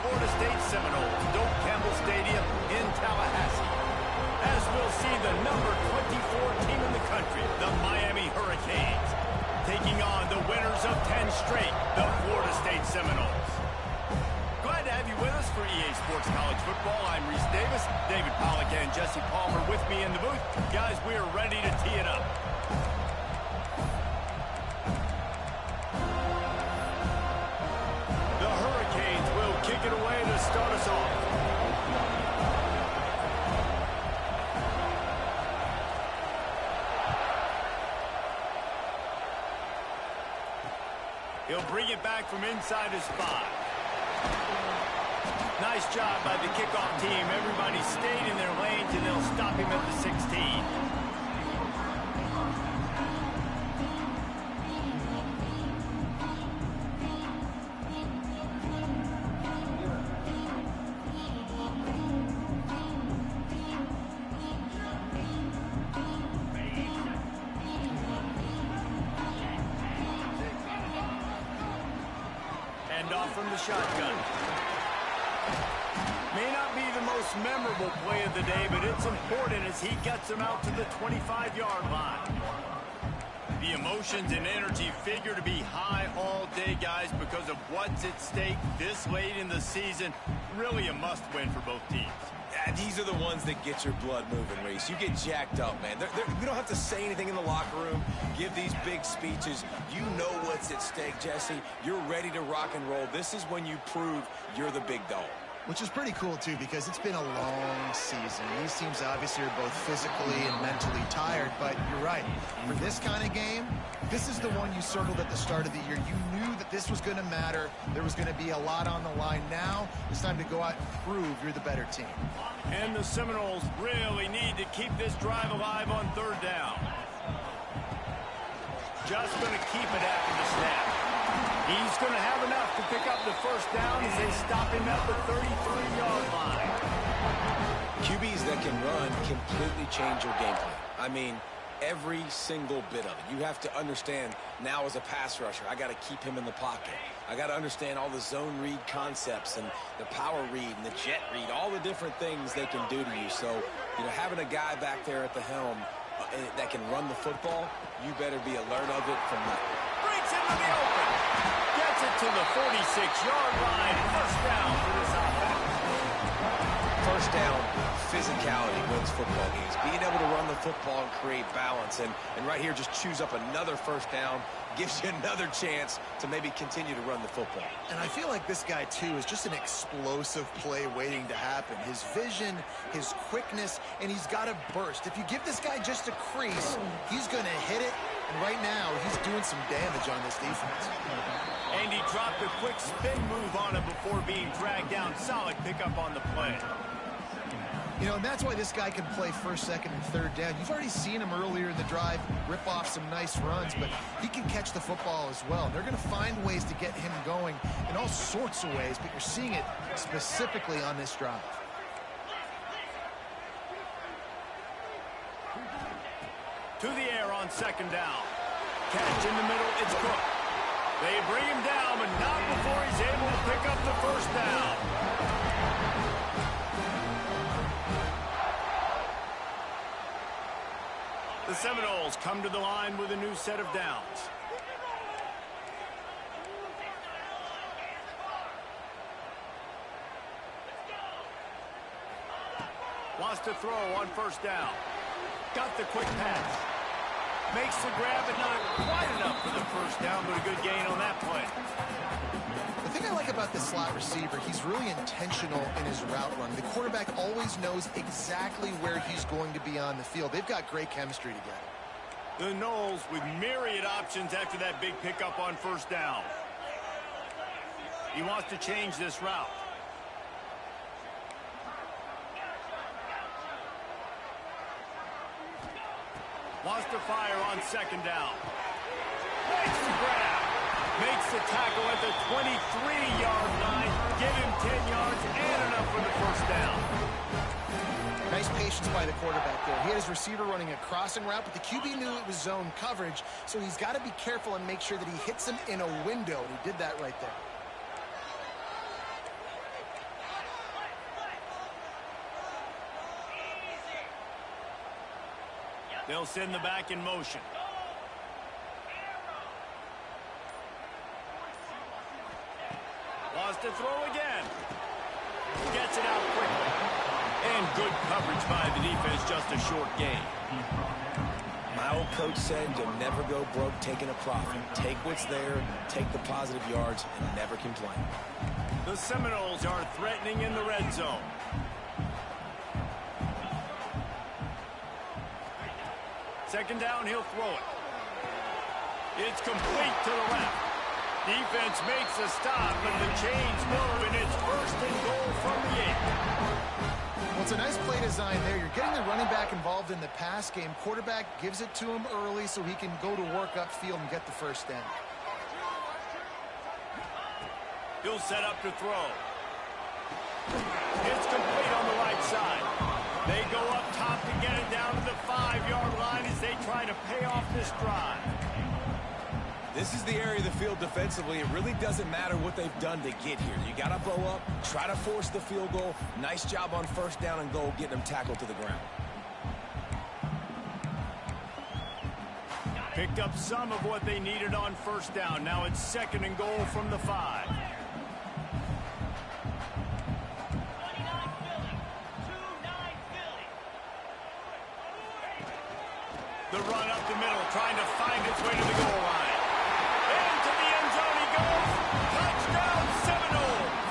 Florida State Seminoles, Doak Campbell Stadium in Tallahassee. As we'll see the number 24 team in the country, the Miami Hurricanes, taking on the winners of 10 straight, the Florida State Seminoles. Glad to have you with us for EA Sports College Football. I'm Reese Davis, David Pollack and Jesse Palmer with me in the booth. Guys, we are ready to tee it up. The Hurricanes will kick it away to start us off. He'll bring it back from inside his 5. Nice job by the kickoff team. Everybody stayed in their lanes, and they'll stop him at the 16. And off from the shotgun. May not be the most memorable play of the day, but it's important as he gets them out to the 25-yard line. The emotions and energy figure to be high all day, guys, because of what's at stake this late in the season. Really a must-win for both teams. Yeah, these are the ones that get your blood moving, Reese. You get jacked up, man. We don't have to say anything in the locker room, give these big speeches. You know what's at stake, Jesse. You're ready to rock and roll. This is when you prove you're the big dog. Which is pretty cool, too, because it's been a long season. These teams obviously are both physically and mentally tired, but you're right. For this kind of game, this is the one you circled at the start of the year. You knew that this was going to matter. There was going to be a lot on the line. Now it's time to go out and prove you're the better team. And the Seminoles really need to keep this drive alive on 3rd down. Just going to keep it after the snap. He's going to have enough to pick up the 1st down as they stop him at the 33-yard line. QBs that can run completely change your game plan. I mean, every single bit of it. You have to understand now as a pass rusher, I got to keep him in the pocket. I got to understand all the zone read concepts and the power read and the jet read, all the different things they can do to you. So, you know, having a guy back there at the helm that can run the football, you better be alert of it from the... Breaks into the open. Gets it to the 46-yard line. 1st down for this offense. 1st down, physicality wins football games. Being able to run the football and create balance. And right here, just choose up another 1st down. Gives you another chance to maybe continue to run the football. And I feel like this guy, too, is just an explosive play waiting to happen. His vision, his quickness, and he's got a burst. If you give this guy just a crease, he's going to hit it. And right now, he's doing some damage on this defense. And he dropped a quick spin move on him before being dragged down. Solid pickup on the play. You know, and that's why this guy can play 1st, 2nd, and 3rd down. You've already seen him earlier in the drive rip off some nice runs, but he can catch the football as well. They're going to find ways to get him going in all sorts of ways, but you're seeing it specifically on this drive. To the air on 2nd down. Catch in the middle, it's Cook. They bring him down, but not before he's able to pick up the 1st down. The Seminoles come to the line with a new set of downs. Wants to throw on 1st down. Got the quick pass. Makes the grab, but not quite enough for the 1st down, but a good gain on that play. The thing I like about this slot receiver, he's really intentional in his route run. The quarterback always knows exactly where he's going to be on the field. They've got great chemistry together. The Noles with myriad options after that big pickup on 1st down. He wants to change this route. Wants to fire on 2nd down. Makes the grab. Makes the tackle at the 23-yard line. Give him 10 yards and enough for the 1st down. Nice patience by the quarterback there. He had his receiver running a crossing route, but the QB knew it was zone coverage, so he's got to be careful and make sure that he hits him in a window, and he did that right there. They'll send the back in motion. Wants to throw again. Gets it out quickly. And good coverage by the defense, just a short gain. My old coach said you'll never go broke taking a profit. Take what's there, take the positive yards, and never complain. The Seminoles are threatening in the red zone. Second down, he'll throw it. It's complete to the left. Defense makes a stop, but the chains move, and it's first and goal from the 8. Well, it's a nice play design there. You're getting the running back involved in the pass game. Quarterback gives it to him early so he can go to work upfield and get the first down. He'll set up to throw. It's complete on the right side. They go up top to get it down to the 5-yard line as they try to pay off this drive. This is the area of the field defensively. It really doesn't matter what they've done to get here. You got to bow up, try to force the field goal. Nice job on first down and goal, getting them tackled to the ground. Picked up some of what they needed on first down. Now it's second and goal from the 5. The run up the middle, trying to find its way to the goal line. Into the end zone he goes. Touchdown, Seminoles!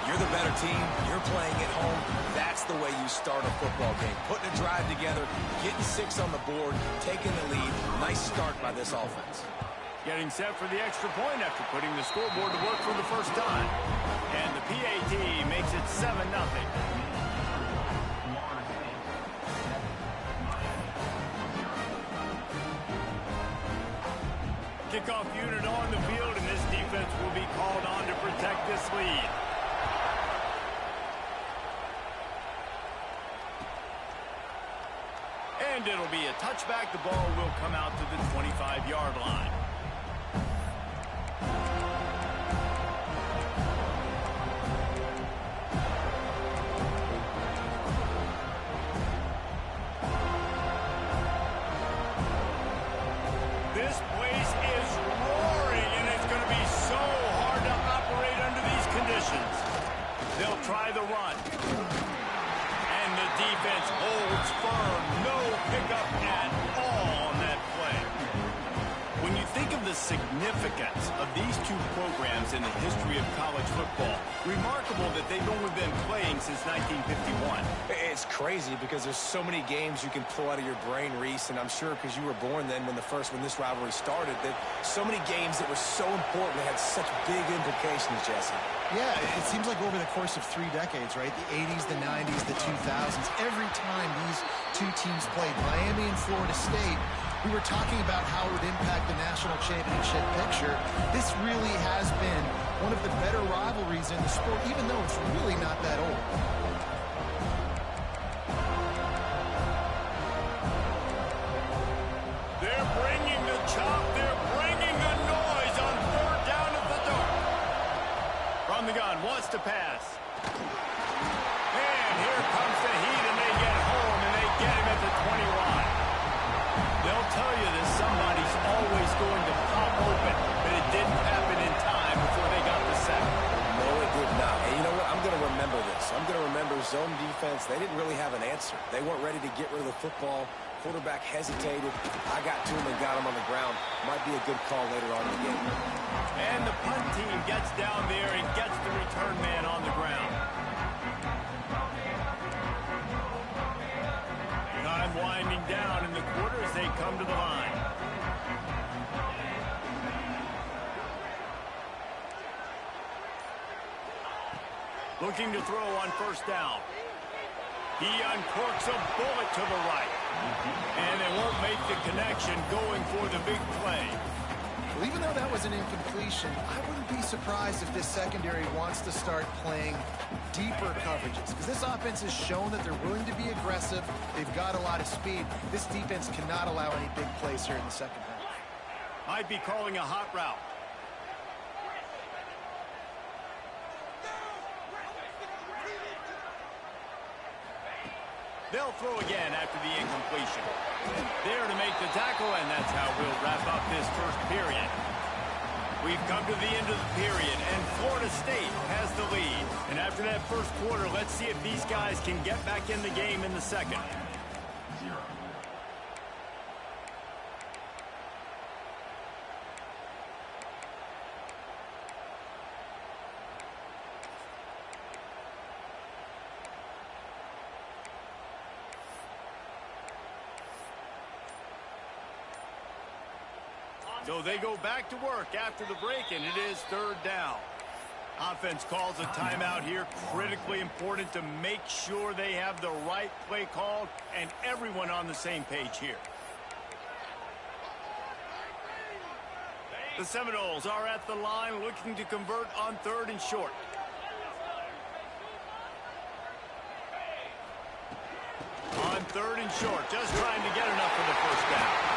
You're the better team. You're playing at home. That's the way you start a football game. Putting a drive together, getting 6 on the board, taking the lead. Nice start by this offense. Getting set for the extra point after putting the scoreboard to work for the first time. And the PAT makes it 7-0. Kickoff unit on the field, and this defense will be called on to protect this lead. And it'll be a touchback. The ball will come out to the 25-yard line. This place is roaring, and it's going to be so hard to operate under these conditions. They'll try the run. And the defense holds firm. No pickup at all on that play. When you think of the significance of these two programs in the history of college football, remarkable that they've only been playing since 1951. It's crazy because there's so many games you can pull out of your brain, Reese, and I'm sure because you were born then when this rivalry started, that so many games that were so important, they had such big implications, Jesse. Yeah, it seems like over the course of 3 decades, right? The 80s, the 90s, the 2000s. Every time these two teams played, Miami and Florida State, we were talking about how it would impact the national championship picture. This really has been one of the better rivalries in the sport, even though it's really not that old. They're bringing the chop. They're bringing the noise on third down at the dark. From the gun, wants to pass. And here comes the heat, and they get home, and they get him at the 21. They'll tell you that somebody's always going to pop open, but it didn't happen in time before they got the sack. No, it did not. And you know what? I'm going to remember this. I'm going to remember zone defense. They didn't really have an answer. They weren't ready to get rid of the football. Quarterback hesitated. I got to him and got him on the ground. Might be a good call later on in the game. And the punt team gets down there and gets the return man on the ground. Time winding down in the quarter as they come to the line. Looking to throw on first down. He uncorks a bullet to the right. And they won't make the connection going for the big play. Well, even though that was an incompletion, I wouldn't be surprised if this secondary wants to start playing deeper coverages, because this offense has shown that they're willing to be aggressive. They've got a lot of speed. This defense cannot allow any big plays here in the second half. Might be calling a hot route. They'll throw again after the incompletion. There to make the tackle, and that's how we'll wrap up this first period. We've come to the end of the period, and Florida State has the lead. And after that first quarter, let's see if these guys can get back in the game in the second. So they go back to work after the break, and it is third down. Offense calls a timeout here. Critically important to make sure they have the right play called and everyone on the same page here. The Seminoles are at the line looking to convert on third and short. On third and short, just trying to get enough for the first down.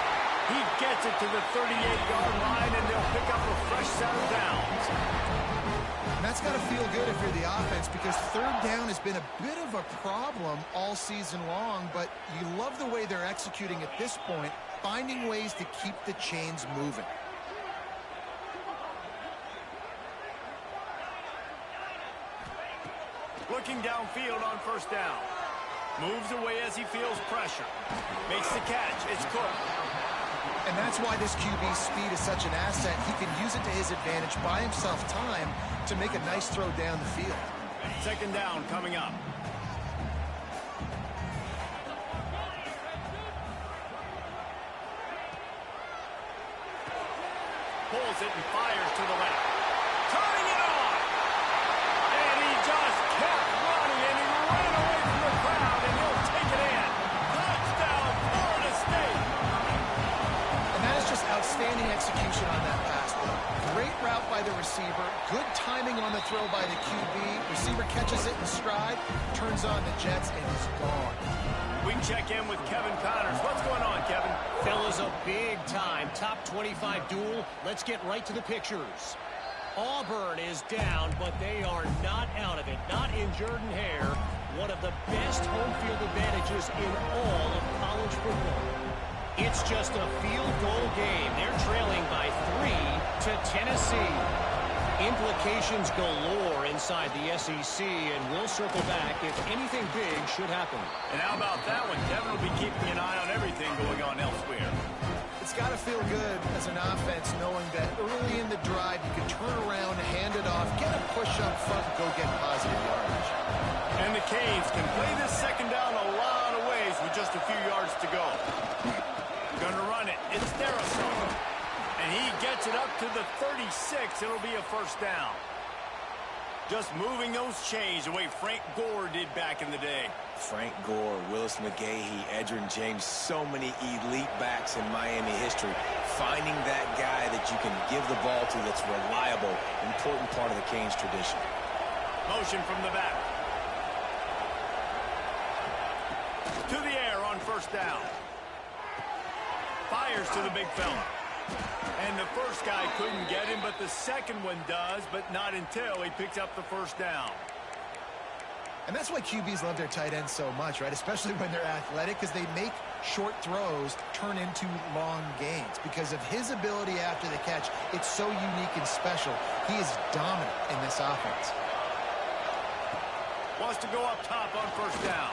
He gets it to the 38-yard line, and they'll pick up a fresh set of downs. And that's got to feel good if you're the offense, because third down has been a bit of a problem all season long, but you love the way they're executing at this point, finding ways to keep the chains moving. Looking downfield on first down. Moves away as he feels pressure. Makes the catch. It's Cook. And that's why this QB's speed is such an asset. He can use it to his advantage, buy himself time to make a nice throw down the field. Second down coming up. Pulls it and fires to the left. Turning it on! And he just kept running, and he ran away from the crowd, and he'll take it in. Touchdown, Florida State! And that is just outstanding execution on that pass play. Great route by the receiver, good timing on the throw by the QB. Receiver catches it in stride, turns on the jets, and is gone. We can check in with Kevin Connors. What's going on, Kevin? Fellas, a big-time top 25 duel. Let's get right to the pictures. Auburn is down, but they are not out of it. Not in Jordan Hare, one of the best home field advantages in all of college football. It's just a field goal game. They're trailing by 3 to Tennessee. Implications galore inside the SEC, and we'll circle back if anything big should happen. And how about that one? Kevin will be keeping an eye on everything going on elsewhere. It's got to feel good as an offense knowing that early in the drive you can turn around, hand it off, get a push up front, and go get positive yardage. And the Canes can play this second down a lot of ways with just a few yards to go. Gonna run it. It's Darason. And he gets it up to the 36. It'll be a first down. Just moving those chains the way Frank Gore did back in the day. Frank Gore, Willis McGahee, Edgerrin James, so many elite backs in Miami history. Finding that guy that you can give the ball to that's reliable, important part of the Canes tradition. Motion from the back. To the air on first down. Fires to the big fella. And the first guy couldn't get him, but the second one does, but not until he picks up the first down. And that's why QBs love their tight ends so much, right? Especially when they're athletic, because they make short throws turn into long gains. Because of his ability after the catch, it's so unique and special. He is dominant in this offense. Wants to go up top on first down.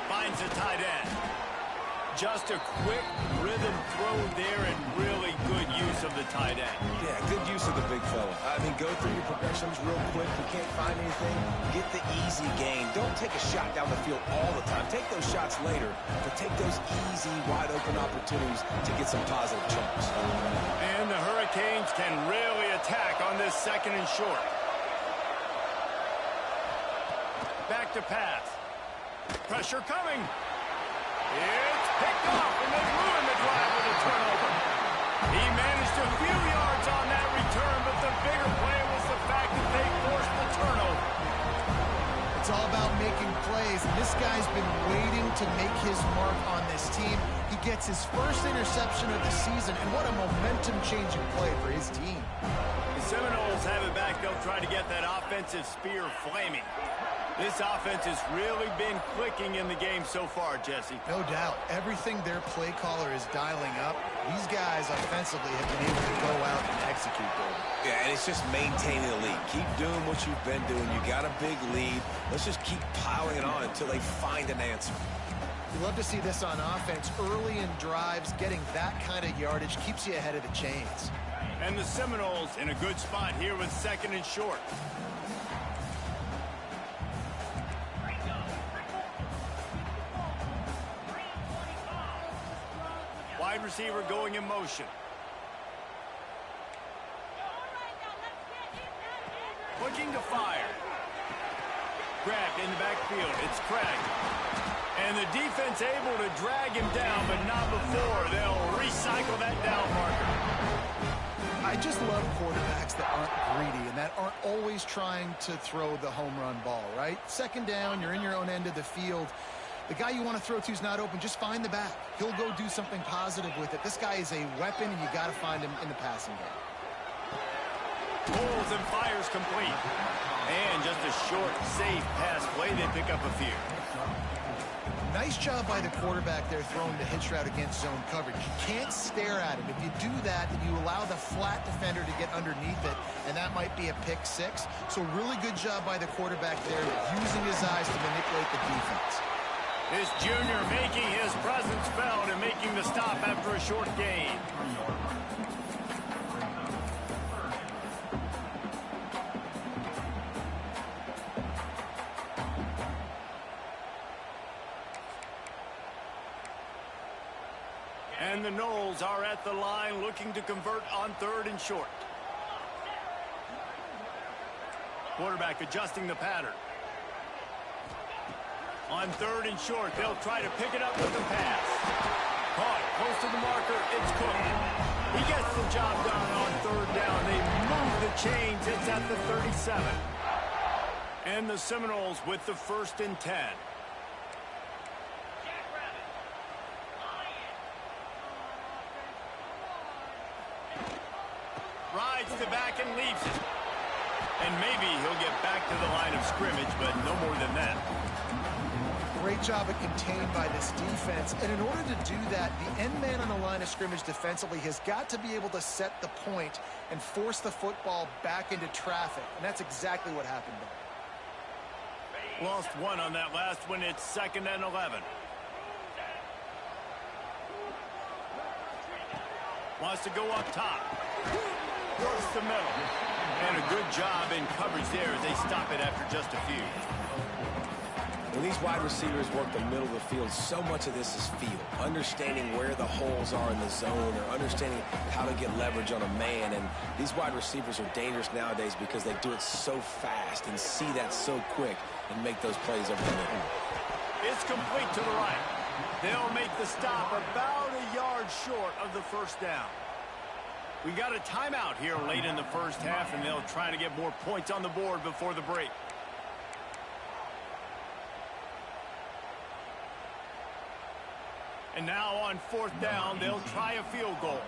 Finds a tight end. Just a quick rhythm throw there and really good use of the tight end. Yeah, good use of the big fella. I mean, go through your progressions real quick. You can't find anything, get the easy gain. Don't take a shot down the field all the time. Take those shots later, but take those easy, wide-open opportunities to get some positive chunks. And the Hurricanes can really attack on this second and short. Back to pass. Pressure coming. It's picked off, and they ruin the drive with a turnover. He managed a few yards on that return, but the bigger play was the fact that they forced the turnover. It's all about making making plays, and this guy's been waiting to make his mark on this team. He gets his first interception of the season, and what a momentum-changing play for his team. The Seminoles have it back. They'll try to get that offensive spear flaming. This offense has really been clicking in the game so far, Jesse. No doubt. Everything their play caller is dialing up, these guys offensively have been able to go out and execute, David. Yeah, and it's just maintaining the lead. Keep doing what you've been doing. You got a big lead. Let's just keep piling it on until they find an answer. You love to see this on offense. Early in drives, getting that kind of yardage keeps you ahead of the chains. And the Seminoles in a good spot here with 2nd and short. Wide receiver going in motion. Looking to fire. Grabbed in the backfield. It's Craig. And the defense able to drag him down, but not before they'll recycle that down marker. I just love quarterbacks that aren't greedy and that aren't always trying to throw the home run ball, right? 2nd down, you're in your own end of the field. The guy you want to throw to is not open. Just find the back. He'll go do something positive with it. This guy is a weapon, and you got to find him in the passing game. Pulls and fires complete. And just a short, safe pass play. They pick up a few. Nice job by the quarterback there throwing the hitch route against zone coverage. You can't stare at him. If you do that, then you allow the flat defender to get underneath it, and that might be a pick 6. So really good job by the quarterback there, using his eyes to manipulate the defense. This junior making his presence felt and making the stop after a short gain. And the Noles are at the line looking to convert on 3rd and short. Quarterback adjusting the pattern. On 3rd and short, they'll try to pick it up with the pass. Caught close to the marker, it's Cook. He gets the job done on 3rd down. They move the chains, it's at the 37. And the Seminoles with the 1st and 10. Rides the back and leaves it. And maybe he'll get back to the line of scrimmage, but no more than that. Great job at contained by this defense. And in order to do that, the end man on the line of scrimmage defensively has got to be able to set the point and force the football back into traffic. And that's exactly what happened there. Lost one on that last one. It's 2nd and 11. Wants to go up top. Across the middle. And a good job in coverage there as they stop it after just a few. When these wide receivers work the middle of the field, so much of this is feel. Understanding where the holes are in the zone or understanding how to get leverage on a man. And these wide receivers are dangerous nowadays because they do it so fast and see that so quick and make those plays over the middle. It's complete to the right. They'll make the stop about a yard short of the 1st down. We got a timeout here late in the 1st half, and they'll try to get more points on the board before the break. And now on 4th down, they'll try a field goal.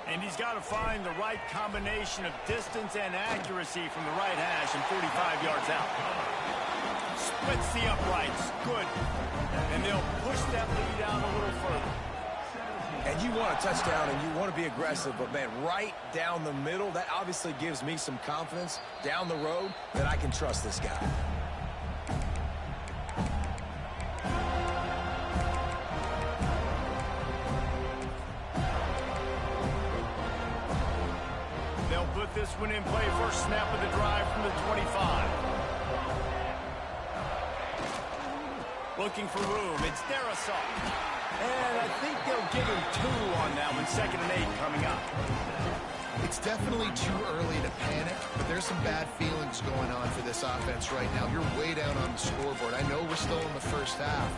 And he's got to find the right combination of distance and accuracy from the right hash and 45 yards out. Splits the uprights. Good. And they'll push that lead out a little further. And you want a touchdown and you want to be aggressive, but, man, right down the middle, that obviously gives me some confidence down the road that I can trust this guy. They'll put this one in play. First snap of the drive from the 25. Looking for room. It's Darrisaw. And I think they'll give him 2 on that one. 2nd and 8 coming up. It's definitely too early to panic, but there's some bad feelings going on for this offense right now. You're way down on the scoreboard. I know we're still in the 1st half,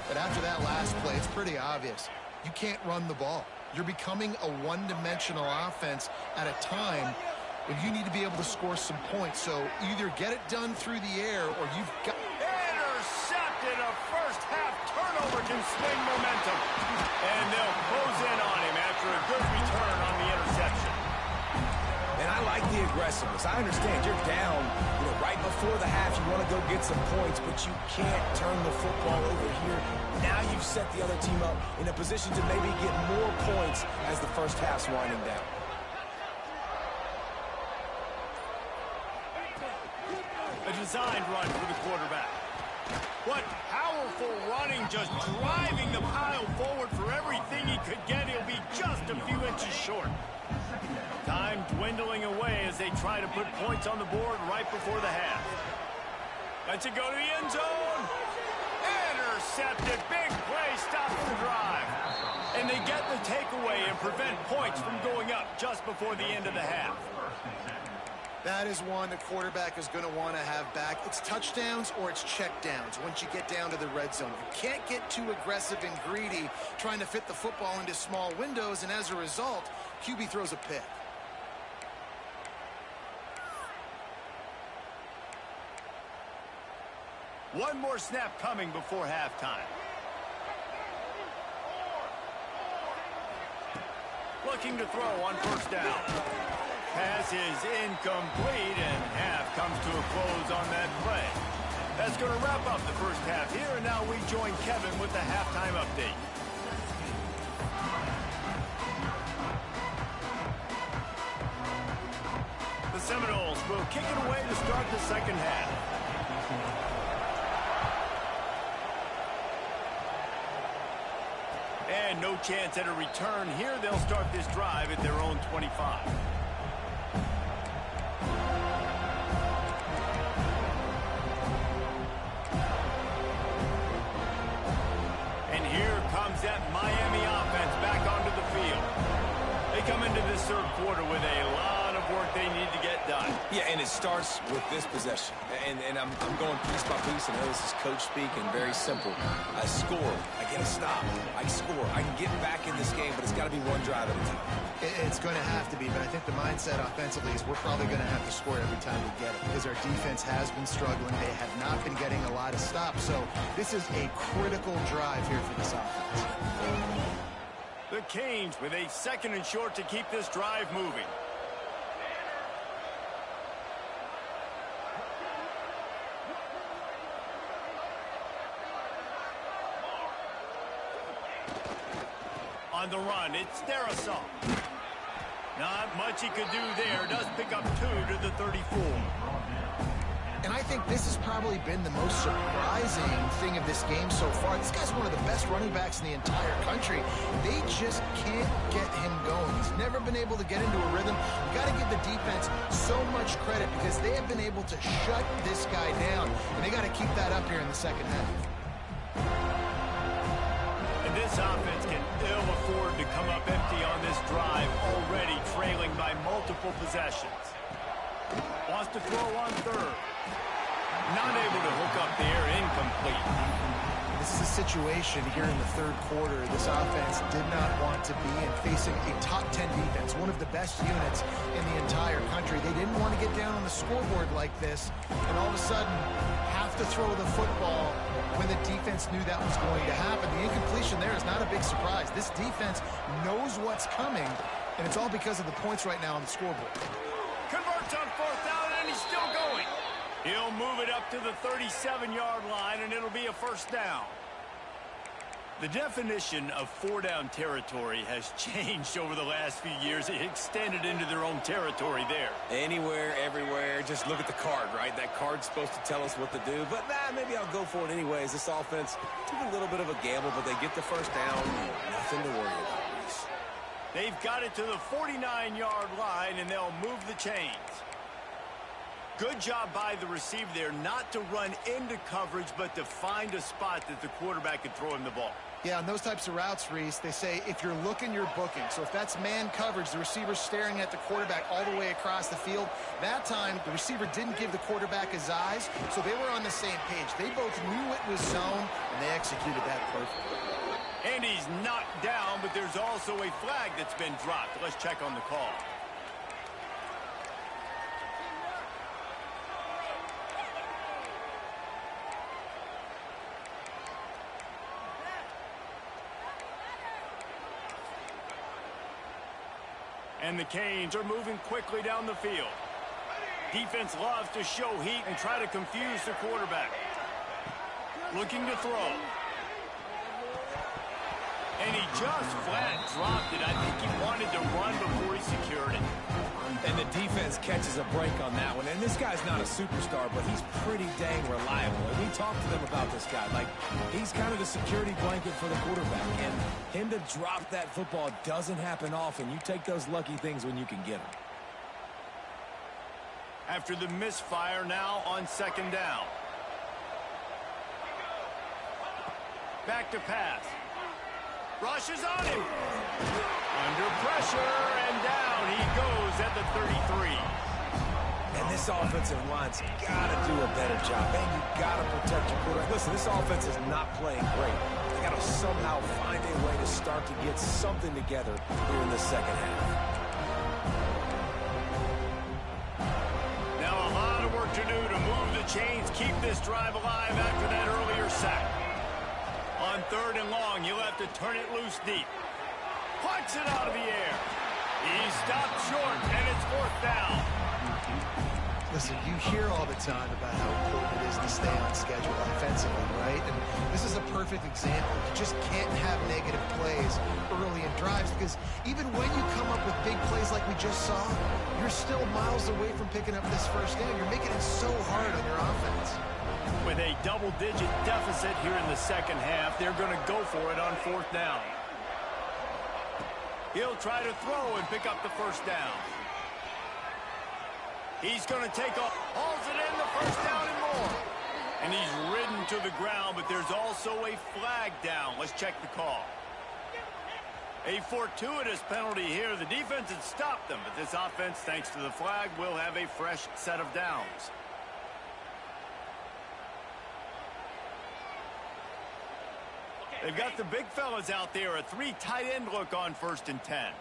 but after that last play, it's pretty obvious. You can't run the ball. You're becoming a one-dimensional offense at a time when you need to be able to score some points. So either get it done through the air or you've got... intercepted. A first-half turnover can swing momentum. And they'll close in on him after a good return on the interception. And I like the aggressiveness. I understand you're down, right before the half. You want to go get some points, but you can't turn the football over here. Now you've set the other team up in a position to maybe get more points as the first half's winding down. A designed run for the quarterback. What powerful running, just driving the pile forward for everything he could get. He'll be just a few inches short. Time dwindling away as they try to put points on the board right before the half. Lets it go to the end zone. Intercepted. Big play stops the drive. And they get the takeaway and prevent points from going up just before the end of the half. That is one the quarterback is going to want to have back. It's touchdowns or it's checkdowns once you get down to the red zone. You can't get too aggressive and greedy trying to fit the football into small windows, and as a result, QB throws a pick. One more snap coming before halftime. Looking to throw on first down. Pass is incomplete, and half comes to a close on that play. That's going to wrap up the first half here, and now we join Kevin with the halftime update. The Seminoles will kick it away to start the second half. And no chance at a return here. They'll start this drive at their own 25. And here comes that Miami offense back onto the field. They come into this third quarter with a lot of work they need to get done. Yeah, and it starts with this possession. And I'm going piece by piece. I know this is coach speak and very simple. I score. I get a stop. I score. I can get back in this game, but it's got to be one drive at a time. It's going to have to be, but I think the mindset offensively is we're probably going to have to score every time we get it because our defense has been struggling. They have not been getting a lot of stops. So this is a critical drive here for this offense. The Canes with a second and short to keep this drive moving. On the run, it's Darasol. Not much he could do there. Does pick up 2 to the 34. And I think this has probably been the most surprising thing of this game so far. This guy's one of the best running backs in the entire country. They just can't get him going. He's never been able to get into a rhythm. You got to give the defense so much credit because they have been able to shut this guy down. And they got to keep that up here in the second half. And this offense can ill afford to come up empty on this drive, already trailing by multiple possessions. Wants to throw on third. Not able to hook up there, incomplete. This is a situation here in the third quarter this offense did not want to be in, facing a top 10 defense, one of the best units in the entire country. They didn't want to get down on the scoreboard like this and all of a sudden have to throw the football when the defense knew that was going to happen. The incompletion there is not a big surprise. This defense knows what's coming, and it's all because of the points right now on the scoreboard. Converts on fourth down, and he's still going. He'll move it up to the 37-yard line, and it'll be a first down. The definition of four-down territory has changed over the last few years. It extended into their own territory there. Anywhere, everywhere. Just look at the card, right? That card's supposed to tell us what to do. But, maybe I'll go for it anyways. This offense took a little bit of a gamble, but they get the first down. Nothing to worry about. They've got it to the 49-yard line, and they'll move the chains. Good job by the receiver there not to run into coverage, but to find a spot that the quarterback could throw him the ball. Yeah, on those types of routes, Reese, they say if you're looking, you're booking. So if that's man coverage, the receiver's staring at the quarterback all the way across the field. That time, the receiver didn't give the quarterback his eyes, so they were on the same page. They both knew it was zone, and they executed that perfectly. And he's knocked down, but there's also a flag that's been dropped. Let's check on the call. And the Canes are moving quickly down the field. Defense loves to show heat and try to confuse the quarterback. Looking to throw. And he just flat dropped it. I think he wanted to run before he secured it. And the defense catches a break on that one. And this guy's not a superstar, but he's pretty dang reliable. And we talked to them about this guy. Like, he's kind of the security blanket for the quarterback. And him to drop that football doesn't happen often. You take those lucky things when you can get them. After the misfire, now on second down. Back to pass. Rushes on him. Under pressure, and down he goes at the 33. And this offensive line's got to do a better job. Man, you got to protect your quarterback. Listen, this offense is not playing great. They got to somehow find a way to start to get something together here in the second half. Now a lot of work to do to move the chains, keep this drive alive after that earlier sack. On third and long, you'll have to turn it loose deep. Punts it out of the air. He stopped short, and it's fourth down. Listen, you hear all the time about how important it is to stay on schedule offensively, right? And this is a perfect example. You just can't have negative plays early in drives because even when you come up with big plays like we just saw, you're still miles away from picking up this first down. You're making it so hard on your offense. With a double-digit deficit here in the second half, they're going to go for it on fourth down. He'll try to throw and pick up the first down. He's going to take off, hauls it in, the first down and more. And he's ridden to the ground, but there's also a flag down. Let's check the call. A fortuitous penalty here. The defense had stopped them, but this offense, thanks to the flag, will have a fresh set of downs. They've got the big fellas out there, a 3 tight end look on 1st and 10.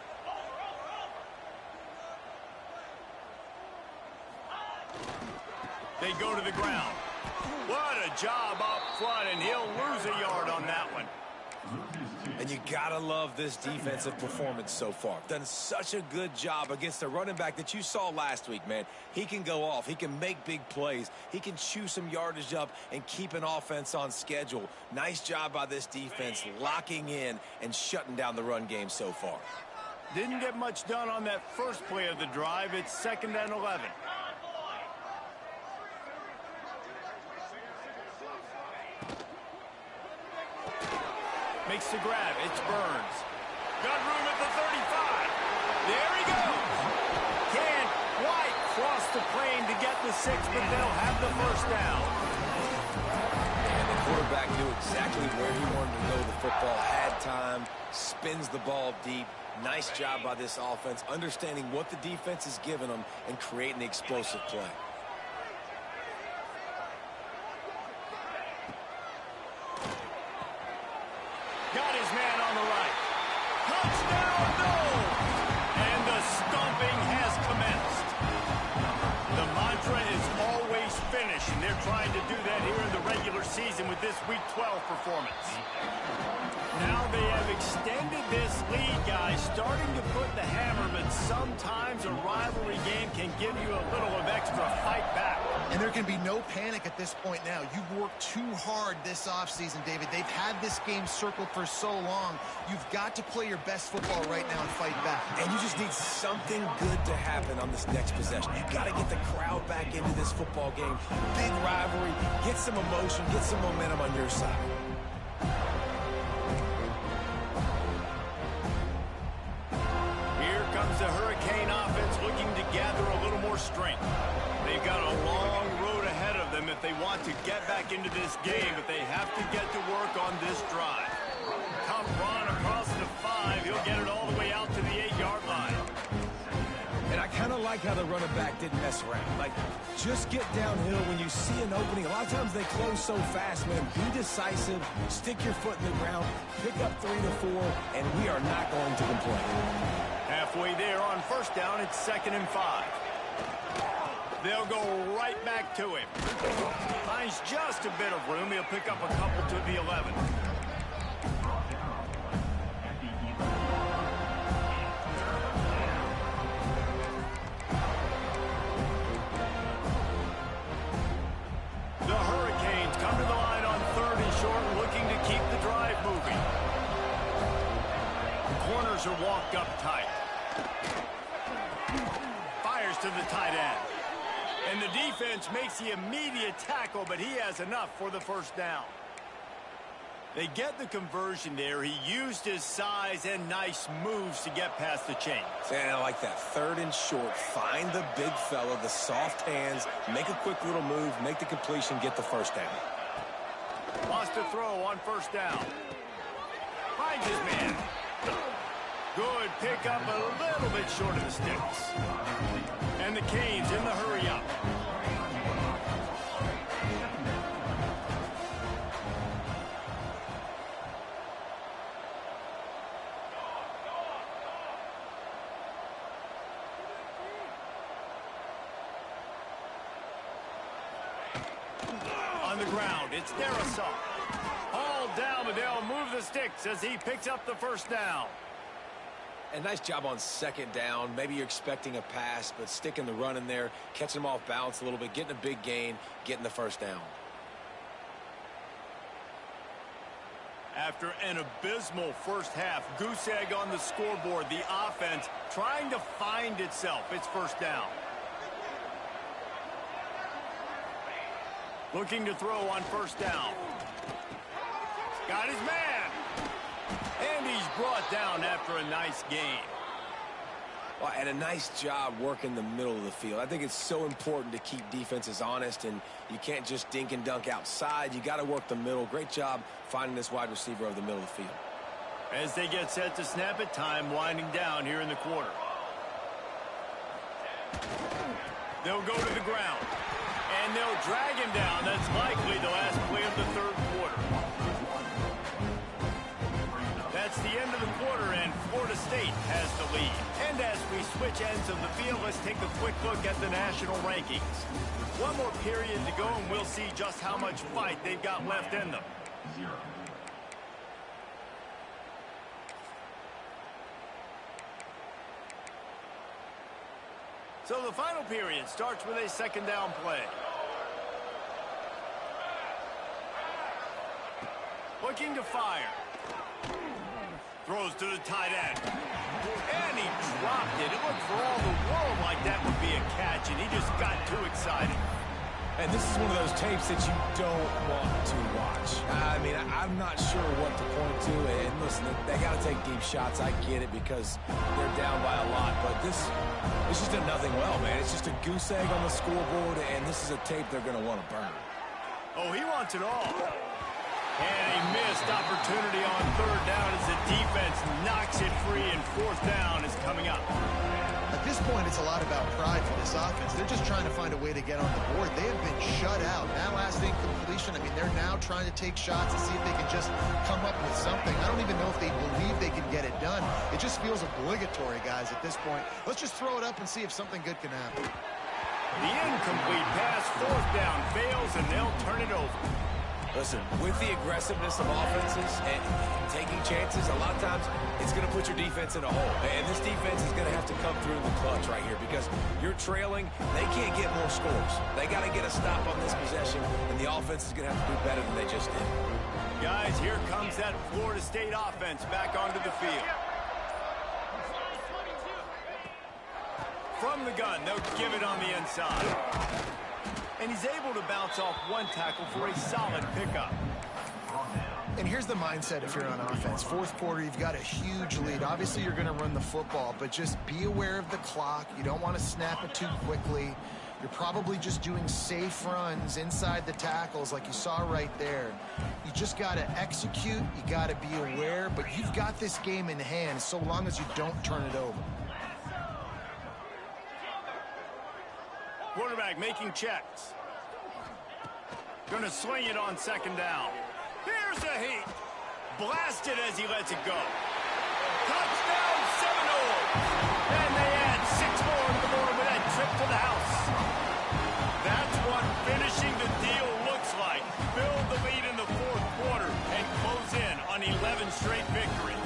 They go to the ground. What a job up front, and he'll lose a yard on that one. And you gotta love this defensive performance so far. Done such a good job against a running back that you saw last week, man. He can go off. He can make big plays. He can chew some yardage up and keep an offense on schedule. Nice job by this defense locking in and shutting down the run game so far. Didn't get much done on that first play of the drive. It's 2nd and 11. Makes the grab. It's Burns. Got room at the 35. There he goes. Can't quite cross the plane to get the 6, but they'll have the first down. And the quarterback knew exactly where he wanted to go. The football had time, spins the ball deep. Nice job by this offense, understanding what the defense is giving them and creating the explosive play. Got his man on the right. Touchdown, no! And the stomping has commenced. The mantra is always finish, and they're trying to do that here in the regular season with this Week 12 performance. Now they have extended this lead, guys, starting to put the hammer, but sometimes a rivalry game can give you a little of extra fight back. And there can be no panic at this point now. You've worked too hard this offseason, David. They've had this game circled for so long. You've got to play your best football right now and fight back. And you just need something good to happen on this next possession. You got to get the crowd back into this football game. Big rivalry. Get some emotion. Get some momentum on your side. Here comes the Hurricane offense looking to gather a little more strength. They've got a long road ahead of them if they want to get back into this game, but they have to get to work on this drive. Tough run across the 5. He'll get it all the way out to the 8-yard line. And I kind of like how the running back didn't mess around. Like, just get downhill when you see an opening. A lot of times they close so fast, man. Be decisive, stick your foot in the ground, pick up 3 to 4, and we are not going to complain. Halfway there on first down, it's 2nd and 5. They'll go right back to him. Finds just a bit of room. He'll pick up a couple to the 11. short, looking to keep the drive moving. Corners are walked up tight. Fires to the tight end. And the defense makes the immediate tackle, but he has enough for the first down. They get the conversion there. He used his size and nice moves to get past the chains. And I like that. 3rd and short. Find the big fella, the soft hands, make a quick little move, make the completion, get the first down. Lost a throw on first down. Finds his man. Good pickup, a little bit short of the sticks. And the Canes in the hurry up. On the ground, it's Darrisaw. All down, but they'll move the sticks as he picks up the first down. And nice job on 2nd down. Maybe you're expecting a pass, but sticking the run in there, catching them off balance a little bit, getting a big gain, getting the first down. After an abysmal first half, goose egg on the scoreboard, the offense trying to find itself. It's first down. Looking to throw on first down. Got his man. And he's brought down after a nice gain. Well, and a nice job working the middle of the field. I think it's so important to keep defenses honest, and you can't just dink and dunk outside. You got to work the middle. Great job finding this wide receiver over the middle of the field. As they get set to snap it, time winding down here in the quarter. They'll go to the ground. And they'll drag him down. That's likely the last play of the 3rd quarter. That's the end of the quarter, and Florida State has the lead. And as we switch ends of the field, let's take a quick look at the national rankings. One more period to go, and we'll see just how much fight they've got left in them. So the final period starts with a 2nd down play. Looking to fire. Throws to the tight end. And he dropped it. It looked for all the world like that would be a catch, and he just got too excited. And this is one of those tapes that you don't want to watch. I mean, I'm not sure what to point to. And listen, they got to take deep shots. I get it because they're down by a lot. But this is just a nothing well, man. It's just a goose egg on the scoreboard, and this is a tape they're going to want to burn. Oh, he wants it all. And a missed opportunity on 3rd down as the defense knocks it free, and 4th down is coming up. At this point, it's a lot about pride for this offense. They're just trying to find a way to get on the board. They have been shut out. That last incompletion, I mean, they're now trying to take shots and see if they can just come up with something. I don't even know if they believe they can get it done. It just feels obligatory, guys, at this point. Let's just throw it up and see if something good can happen. The incomplete pass, 4th down, fails, and they'll turn it over. Listen, with the aggressiveness of offenses and taking chances, a lot of times it's going to put your defense in a hole. And this defense is going to have to come through the clutch right here because you're trailing. They can't get more scores. They got to get a stop on this possession, and the offense is going to have to do better than they just did. Guys, here comes that Florida State offense back onto the field. From the gun, they'll give it on the inside. And he's able to bounce off one tackle for a solid pickup. And here's the mindset if you're on offense. 4th quarter, you've got a huge lead. Obviously, you're going to run the football, but just be aware of the clock. You don't want to snap it too quickly. You're probably just doing safe runs inside the tackles like you saw right there. You just got to execute. You got to be aware, but you've got this game in hand so long as you don't turn it over. Quarterback making checks. Going to swing it on 2nd down. Here's the heat. Blasted as he lets it go. Touchdown Seminoles. And they add 6 more to the board with that trip to the house. That's what finishing the deal looks like. Build the lead in the 4th quarter and close in on 11 straight victories.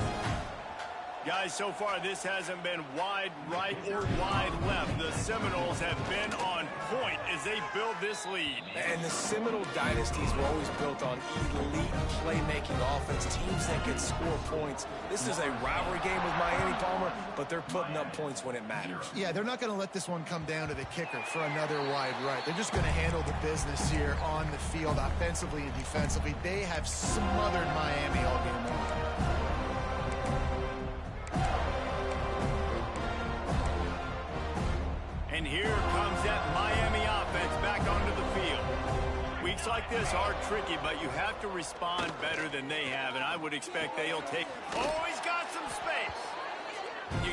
Guys, so far this hasn't been wide right or wide left. The Seminoles have been on point as they build this lead. And the Seminole dynasties were always built on elite playmaking offense, teams that could score points. This is a rivalry game with Miami, Palmer, but they're putting up points when it matters. Yeah, they're not going to let this one come down to the kicker for another wide right. They're just going to handle the business here on the field, offensively and defensively. They have smothered Miami all game long. And here comes that Miami offense back onto the field. Weeks like this are tricky, but you have to respond better than they have, and I would expect they'll take... Oh, he's got some space.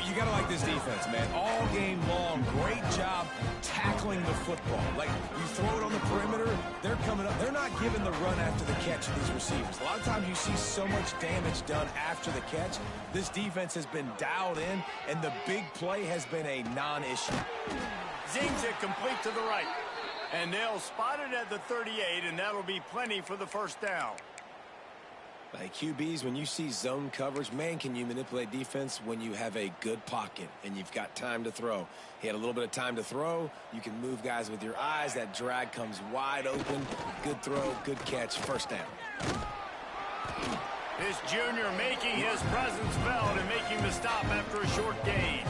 You got to like this defense, man. All game long, great job tackling the football. Like, you throw it on the perimeter, they're coming up. They're not giving the run after the catch to these receivers. A lot of times you see so much damage done after the catch. This defense has been dialed in, and the big play has been a non-issue. Zings it complete to the right. And they'll spot it at the 38, and that'll be plenty for the first down. Like QBs, when you see zone coverage, man, can you manipulate defense when you have a good pocket and you've got time to throw. He had a little bit of time to throw. You can move guys with your eyes. That drag comes wide open. Good throw, good catch, first down. This junior making his presence felt and making the stop after a short gain.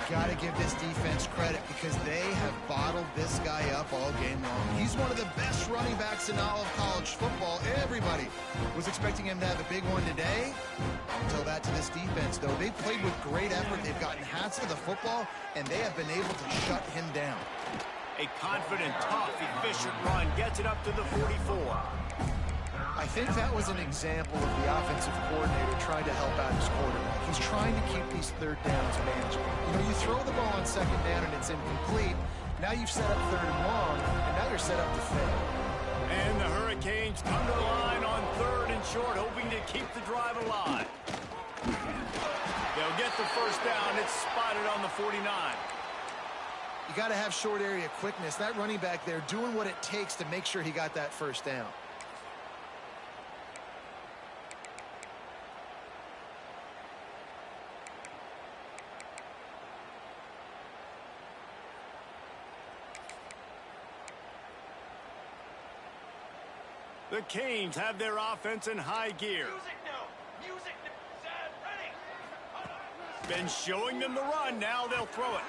Got to give this defense credit because they have bottled this guy up all game long. He's one of the best running backs in all of college football. Everybody was expecting him to have a big one today. I'll tell that to this defense, though. They played with great effort. They've gotten hats to the football, and they have been able to shut him down. A confident, tough, efficient run gets it up to the 44. I think that was an example of the offensive coordinator trying to help out his quarterback. He's trying to keep these third downs manageable. You know, you throw the ball on second down and it's incomplete. Now you've set up third and long, and now you're set up to fail. And the Hurricanes come to the line on third and short, hoping to keep the drive alive. They'll get the first down. It's spotted on the 49. You got to have short area quickness. That running back there doing what it takes to make sure he got that first down. The Canes have their offense in high gear. Been showing them the run. Now they'll throw it.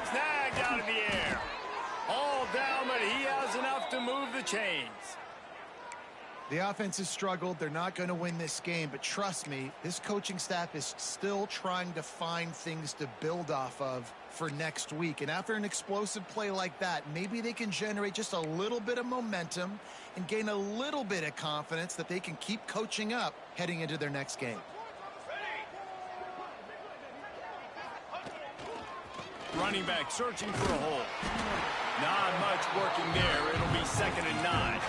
Snagged out of the air. All down, but he has enough to move the chains. The offense has struggled. They're not going to win this game, but trust me, this coaching staff is still trying to find things to build off of for next week. And after an explosive play like that, maybe they can generate just a little bit of momentum and gain a little bit of confidence that they can keep coaching up heading into their next game. Running back searching for a hole. Not much working there. It'll be 2nd and 9.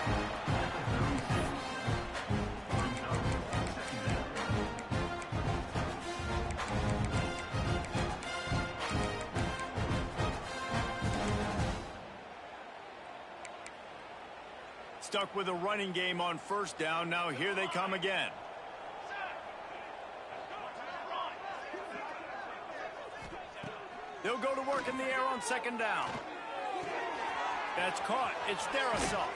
Stuck with a running game on first down. Now here they come again. They'll go to work in the air on 2nd down. That's caught. It's Darasol.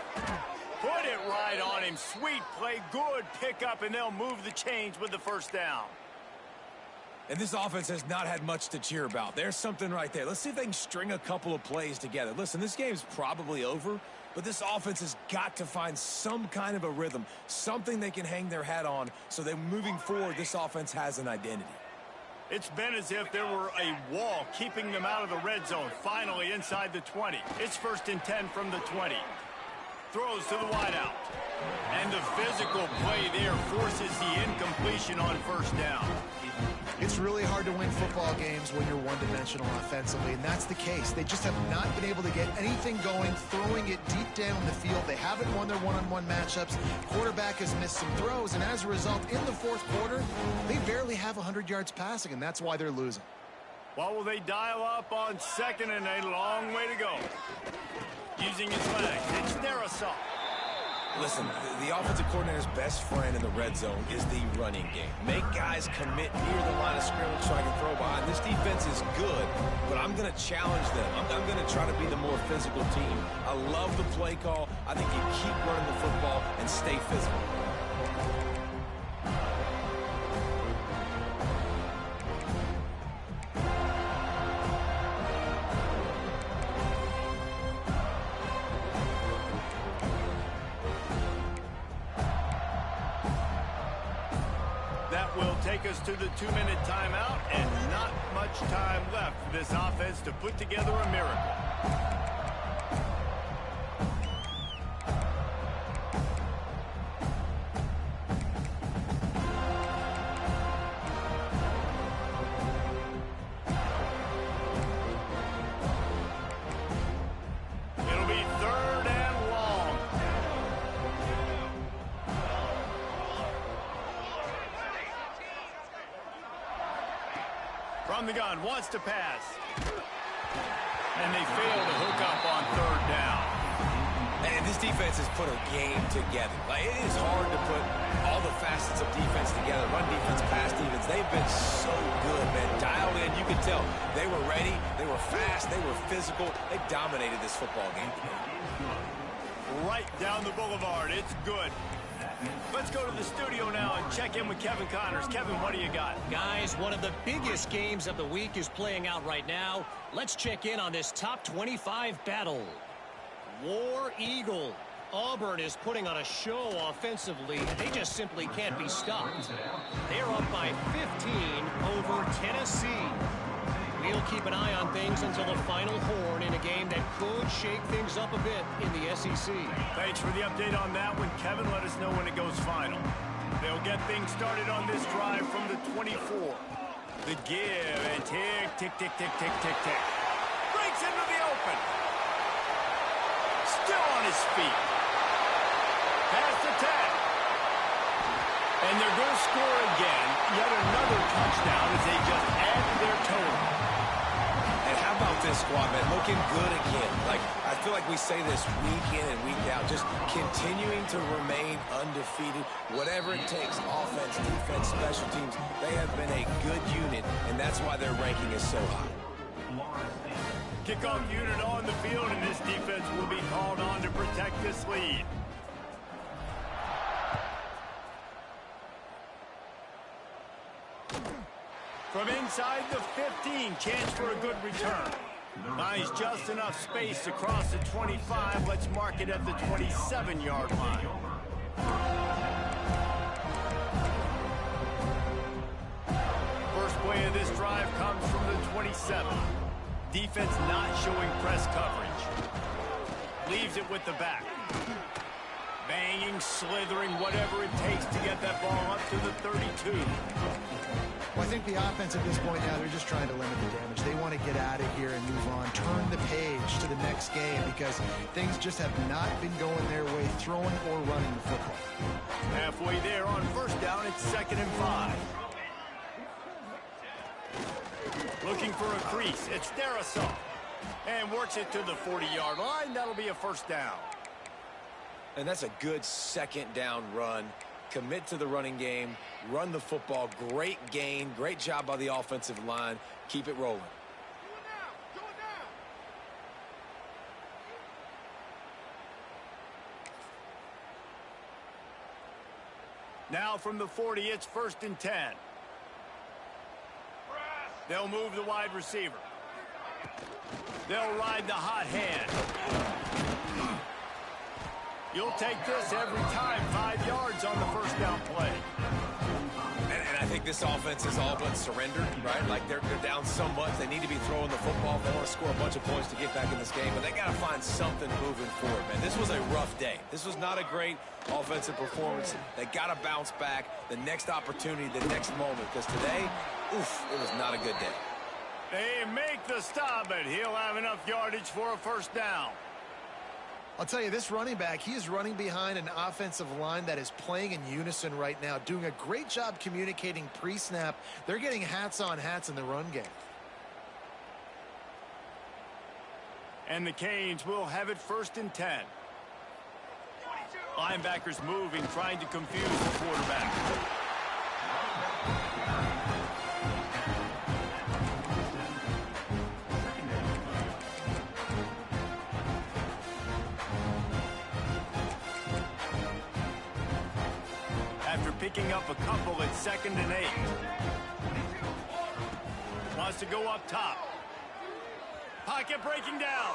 Put it right on him. Sweet play. Good pickup, and they'll move the chains with the first down. And this offense has not had much to cheer about. There's something right there. Let's see if they can string a couple of plays together. Listen, this game's probably over, but this offense has got to find some kind of a rhythm, something they can hang their hat on so that moving forward, this offense has an identity. It's been as if there were a wall keeping them out of the red zone. Finally inside the 20. It's 1st and 10 from the 20. Throws to the wideout. And the physical play there forces the incompletion on first down. It's really hard to win football games when you're one-dimensional offensively, and that's the case. They just have not been able to get anything going, throwing it deep down the field. They haven't won their one-on-one matchups. Quarterback has missed some throws, and as a result, in the fourth quarter, they barely have 100 yards passing, and that's why they're losing. Well, will they dial up on 2nd and a long way to go? Using his legs, it's Darasol. Listen, the offensive coordinator's best friend in the red zone is the running game. Make guys commit near the line of scrimmage so I can throw behind. This defense is good, but I'm going to challenge them. I'm going to try to be the more physical team. I love the play call. I think you keep running the football and stay physical. That will take us to the 2-minute timeout, and not much time left for this offense to put together a miracle. It'll be 3rd and long. From the gun, wants to pass. And they fail to hook up on 3rd down. And this defense has put a game together. Like, it is hard to put all the facets of defense together. Run defense, pass defense. They've been so good, man. Dialed in, you can tell. They were ready, they were fast, they were physical. They dominated this football game today. Right down the boulevard. It's good. Let's go to the studio now and check in with Kevin Connors. Kevin, what do you got? Guys, one of the biggest games of the week is playing out right now. Let's check in on this top 25 battle. War Eagle. Auburn is putting on a show offensively, and they just simply can't be stopped. They're up by 15 over Tennessee. We'll keep an eye on things until the final horn in a game that could shake things up a bit in the SEC. Thanks for the update on that one, Kevin. Let us know when it goes final. They'll get things started on this drive from the 24. The give and tick, tick, tick, tick, tick, tick, tick. Breaks into the open. Still on his feet. Pass attack. And they're going to score again. Yet another touchdown as they just add to their total. And how about this squad, man? Looking good again. Like, I feel like we say this week in and week out, just continuing to remain undefeated. Whatever it takes, offense, defense, special teams, they have been a good unit, and that's why their ranking is so high. Kickoff unit on the field, and this defense will be called on to protect this lead. From inside the 15, chance for a good return. Nice, just enough space to cross the 25. Let's mark it at the 27-yard line. First play of this drive comes from the 27. Defense not showing press coverage. Leaves it with the back. Banging, slithering, whatever it takes to get that ball up to the 32. Well, I think the offense at this point now, they're just trying to limit the damage. They want to get out of here and move on, turn the page to the next game because things just have not been going their way, throwing or running the football. Halfway there on 1st down, it's 2nd and 5. Looking for a crease. It's Darisaw. And works it to the 40-yard line. That'll be a 1st down. And that's a good 2nd down run. Commit to the running game, run the football. Great gain, great job by the offensive line. Keep it rolling. Now from the 40, it's 1st and 10. They'll move the wide receiver. They'll ride the hot hand. You'll take this every time. 5 yards on the 1st down play. And I think this offense is all but surrendered, right? Like they're down so much. They need to be throwing the football. They want to score a bunch of points to get back in this game, but they got to find something moving forward, man. This was a rough day. This was not a great offensive performance. They got to bounce back. The next opportunity, the next moment, because today, oof, it was not a good day. They make the stop, but he'll have enough yardage for a 1st down. I'll tell you, this running back, he is running behind an offensive line that is playing in unison right now, doing a great job communicating pre-snap. They're getting hats on hats in the run game. And the Canes will have it 1st and 10. Linebackers moving, trying to confuse the quarterback. After picking up a couple at 2nd and 8. Wants to go up top. Pocket breaking down.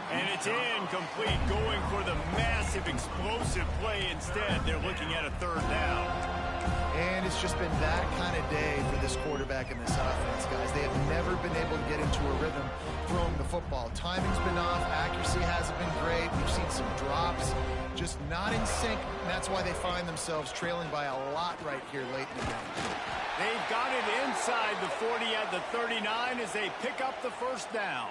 And it's incomplete, going for the massive, explosive play instead. They're looking at a 3rd down. And it's just been that kind of day for this quarterback and this offense, guys. They have never been able to get into a rhythm throwing the football. Timing's been off. Accuracy hasn't been great. We've seen some drops. Just not in sync, and that's why they find themselves trailing by a lot right here late in the game. They've got it inside the 40 at the 39 as they pick up the 1st down.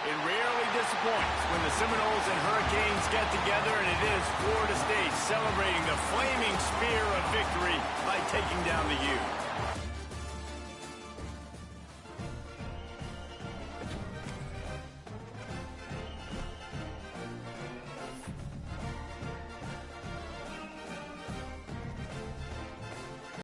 It rarely disappoints when the Seminoles and Hurricanes get together, and it is Florida State celebrating the flaming spear of victory by taking down the U.